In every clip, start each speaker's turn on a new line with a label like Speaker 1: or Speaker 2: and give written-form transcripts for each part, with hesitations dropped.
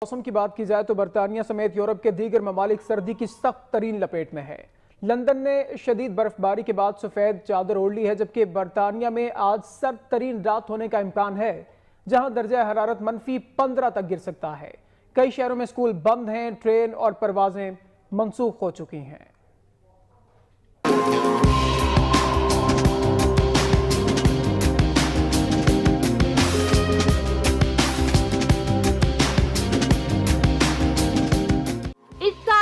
Speaker 1: मौसम की बात की जाए तो बरतानिया समेत यूरोप के दीगर ममालिक सर्दी की सख्त तरीन लपेट में है। लंदन ने शदीद बर्फबारी के बाद सफेद चादर ओढ़ ली है, जबकि बरतानिया में आज सर्द तरीन रात होने का इम्कान है, जहां दर्जा हरारत -15 तक गिर सकता है। कई शहरों में स्कूल बंद हैं, ट्रेन और परवाजें मनसूख हो चुकी हैं।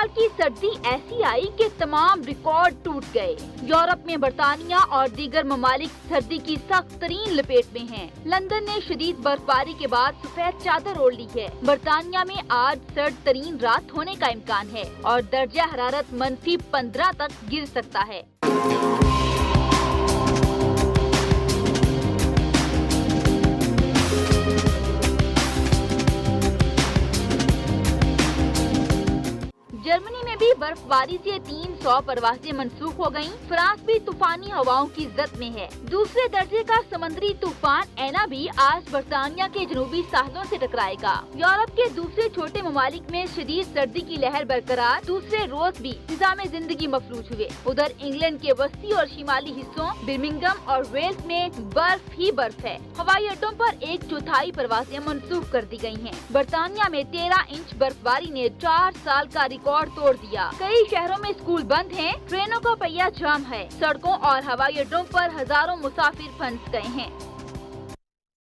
Speaker 2: की सर्दी ऐसी आई कि तमाम रिकॉर्ड टूट गए। यूरोप में बरतानिया और दीगर ममालिक सर्दी की सख्त तरीन लपेट में हैं। लंदन ने शदीद बर्फबारी के बाद सफेद चादर ओढ़ ली है। बरतानिया में आज सर्द तरीन रात होने का इम्कान है और दर्जा हरारत -15 तक गिर सकता है। जर्मनी में भी बर्फबारी से 300 परवासें मनसूख हो गयीं। फ्रांस भी तूफानी हवाओं की जद में है। दूसरे दर्जे का समुद्री तूफान एना भी आज बरतानिया के जनूबी साहलों से टकराएगा। यूरोप के दूसरे छोटे ममालिक में शदीद सर्दी की लहर बरकरार। दूसरे रोज भी निज़ाम जिंदगी मफलूज हुए। उधर इंग्लैंड के वस्ती और शिमाली हिस्सों बर्मिंघम और वेल्स में बर्फ ही बर्फ है। हवाई अड्डों पर 1/4 परवासें मनसूख कर दी गयी हैं। बरतानिया में 13 इंच बर्फबारी ने 4 साल का रिकॉर्ड तोड़ दिया। कई शहरों में स्कूल बंद हैं, ट्रेनों का पहिया जाम है। सड़कों और हवाई अड्डों पर हजारों मुसाफिर फंस गए हैं।